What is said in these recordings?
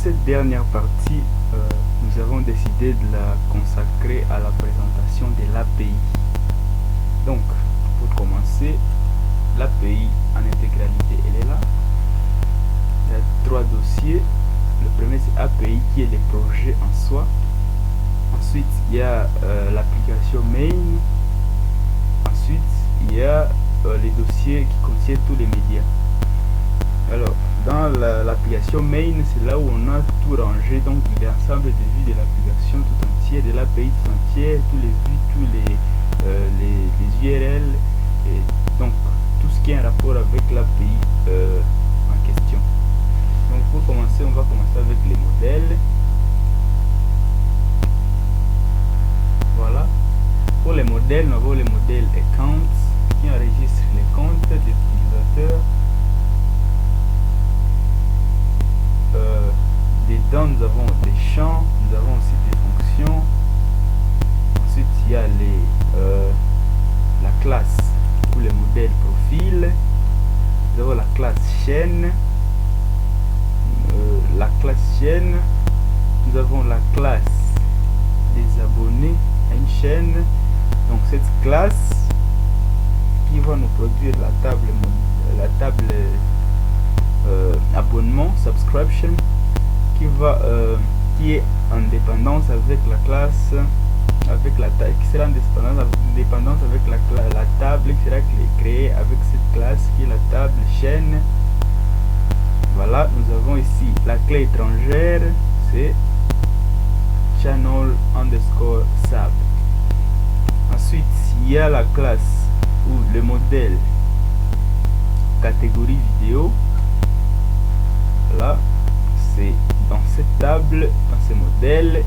cette dernière partie, nous avons décidé de la consacrer à la présentation de l'API. Donc, pour commencer, l'API en intégralité, elle est là. Il y a 3 dossiers. Le premier, c'est API qui est le projet en soi. Ensuite, il y a l'application main. Ensuite, il y a les dossiers qui contiennent tous les médias. Alors, dans l'application main, c'est là où on a tout rangé, donc l'ensemble des vues de l'application tout entière, de l'API tout entière, tous les vues, tous les URL, et donc tout ce qui est en rapport avec l'API en question. Donc pour commencer, on va commencer avec les modèles. Voilà. Pour les modèles, nous avons les modèles accounts qui enregistrent les comptes des utilisateurs. Dedans, nous avons des champs, nous avons aussi des fonctions. Ensuite, il y a la classe pour les modèles profil. Nous avons la classe chaîne. Nous avons la classe des abonnés à une chaîne. Donc cette classe qui va nous produire la table abonnement, subscription, qui est en dépendance avec la classe, qui sera en dépendance avec la table qui sera créée avec cette classe qui est la table chaîne. Voilà, nous avons ici la clé étrangère, c'est channel underscore sub. Ensuite, il y a la classe ou le modèle catégorie vidéo. Là, c'est dans cette table, dans ce modèle,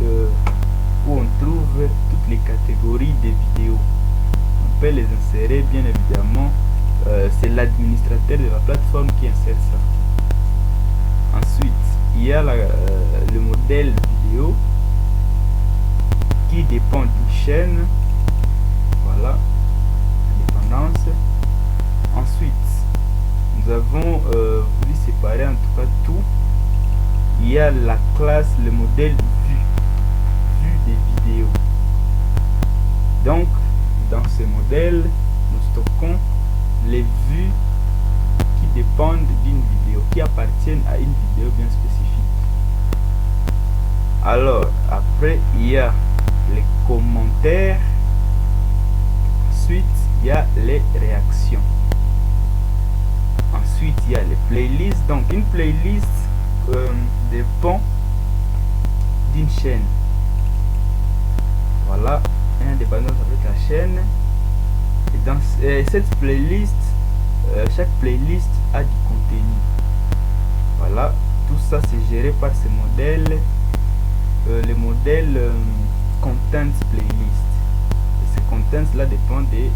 où on trouve toutes les catégories des vidéos. On peut les insérer, bien évidemment. C'est l'administrateur de la plateforme qui insère ça. Ensuite, il y a le modèle vidéo qui dépend d'une chaîne. Voilà, indépendance. Ensuite, nous avons voulu séparer en tout cas tout. Il y a la classe, le modèle vue des vidéos. Donc, dans ce modèle, nous stockons les vues qui dépendent d'une vidéo, qui appartiennent à une vidéo bien spécifique. Alors, après, il y a les commentaires. Ensuite, il y a les réactions. Ensuite, il y a les playlists. Donc, une playlist dépend d'une chaîne. Voilà, indépendance avec la chaîne. Et dans cette playlist, chaque playlist a du contenu. Voilà, tout ça c'est géré par ce modèle, le modèle content playlist. Et ce content là dépend du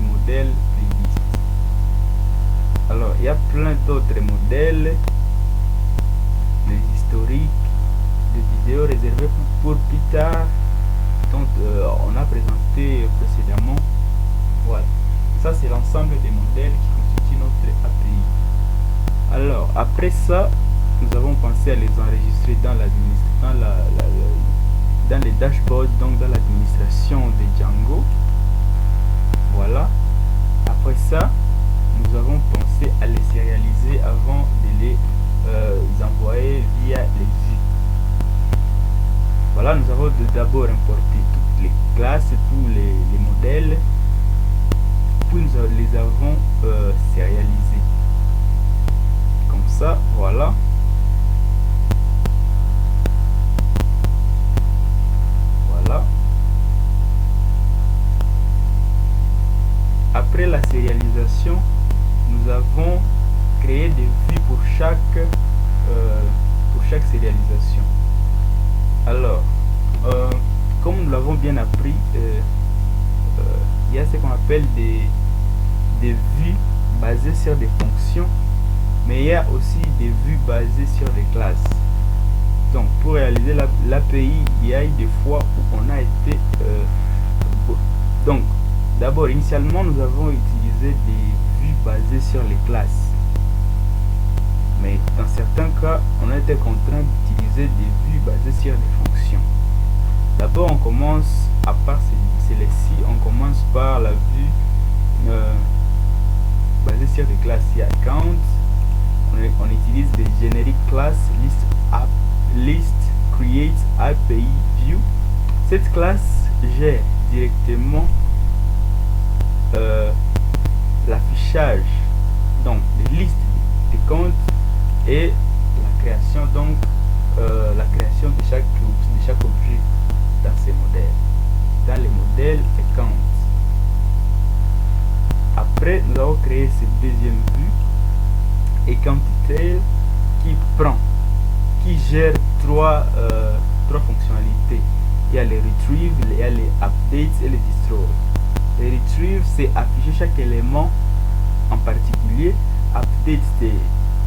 modèle playlist. Alors, il y a plein d'autres modèles, les historiques, des vidéos réservées pour plus tard, dont on a présenté précédemment. Voilà, ça c'est l'ensemble des modèles qui constituent notre API. Alors, après ça, nous avons pensé à les enregistrer dans les dashboards, donc dans l'administration de Django. Voilà. Après ça, nous avons pensé à les sérialiser avant de les envoyer via les vues. Voilà, nous avons d'abord importé toutes les classes, tous les modèles, puis nous les avons sérialisés. Comme ça, voilà. Voilà. Après la sérialisation, nous avons créé des vues pour chaque sérialisation. Alors, comme nous l'avons bien appris, il y a ce qu'on appelle des vues basées sur des fonctions, mais il y a aussi des vues basées sur des classes. Donc, pour réaliser l'API, il y a eu des fois où on a été donc, d'abord, initialement, nous avons utilisé des vues basées sur les classes. Mais dans certains cas, on a été contraint d'utiliser des vues basées sur des fonctions. D'abord, on commence, à part celle-ci, on commence par la vue basée sur des classes. Il y a account, on utilise des generic class, list, create, API, view. Cette classe gère directement l'affichage donc des listes de comptes et la création de chaque objet dans ces modèles, dans les modèles account. Après, nous avons créé cette deuxième vue account detail qui gère trois fonctionnalités. Il y a les retrieve, il y a les updates et les destroy. Les retrieve, c'est afficher chaque élément en particulier. Update, c'est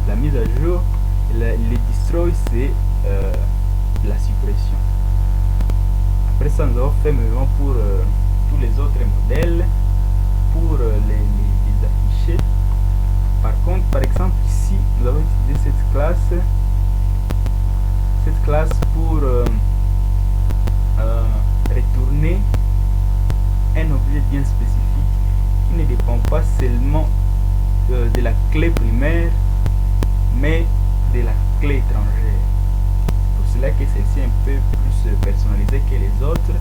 la mise à jour. Les destroy, c'est la suppression. Après ça, nous avons fait maintenant pour tous les autres modèles pour les afficher. Par contre, par exemple, ici, nous avons utilisé cette classe pour retourner un objet bien spécifique qui ne dépend pas seulement de la clé primaire, mais de la clé étrangère. C'est pour cela que celle-ci est un peu plus personnalisée que les autres.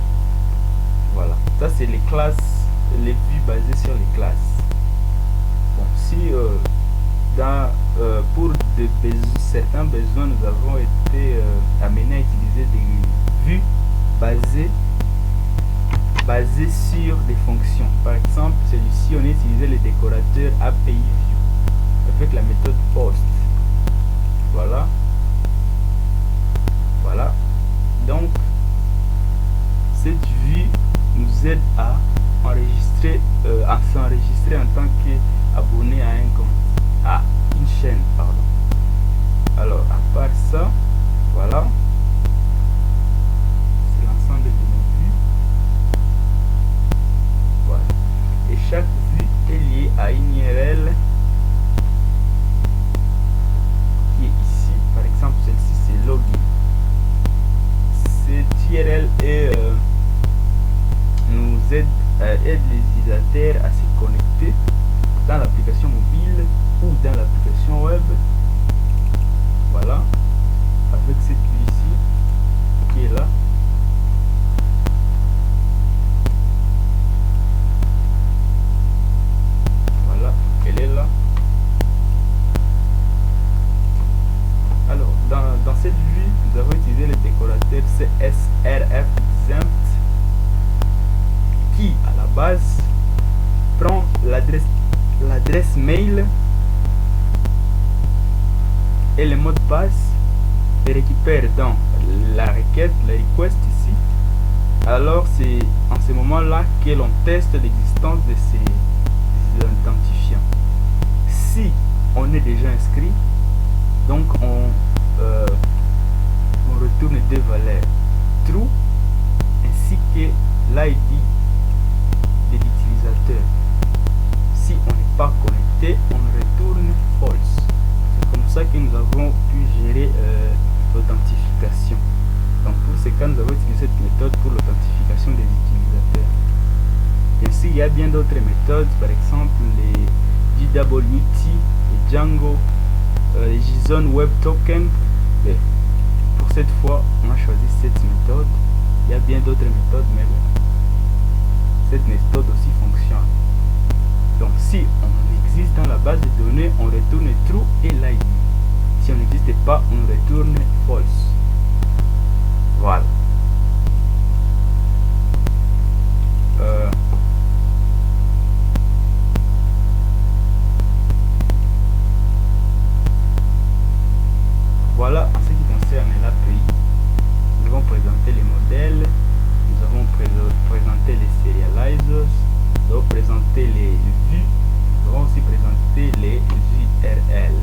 Voilà, ça c'est les classes, les vues basées sur les classes. Bon, si pour certains besoins, nous avons été amenés à utiliser des vues basées sur des fonctions. Par exemple, celui-ci, on a utilisé le décorateur API View avec la méthode post. Voilà. Donc, cette vue nous aide à s'enregistrer en tant qu'abonné à un compte, à une chaîne, pardon. Alors, à part ça, voilà, c'est l'ensemble de nos vues. Voilà. Et chaque vue est liée à une URL qui est ici. Par exemple, celle-ci, c'est login. Cette URL nous aide les utilisateurs à se connecter dans l'application mobile ou dans l'application web. Voilà, avec cette vue ici qui est là. Voilà, elle est là. Alors, dans cette vue, nous avons utilisé le décorateur CSRF qui, à la base, prend l'adresse mail et le mot de passe et récupère dans la requête, la request ici. Alors c'est en ce moment là que l'on teste l'existence de ces identifiants. Si on est déjà inscrit, donc on retourne deux valeurs, true ainsi que l'ID de l'utilisateur. Si on n'est pas connecté, on retourne false. C'est comme ça que nous avons pu gérer l'authentification. Donc pour ce cas, nous avons utilisé cette méthode pour l'authentification des utilisateurs. Bien sûr, il y a bien d'autres méthodes, par exemple les JWT, les Django, les JSON Web Token. Mais pour cette fois, on a choisi cette méthode. Il y a bien d'autres méthodes, mais bon, cette méthode aussi fonctionne. Donc si on existe dans la base de données, on retourne true et l'ID. Si on n'existe pas, on retourne false. Voilà. Voilà en ce qui concerne l'API. Nous avons présenté les modèles, nous avons présenté les serializers, nous avons présenté les vues, nous avons aussi présenté les URL.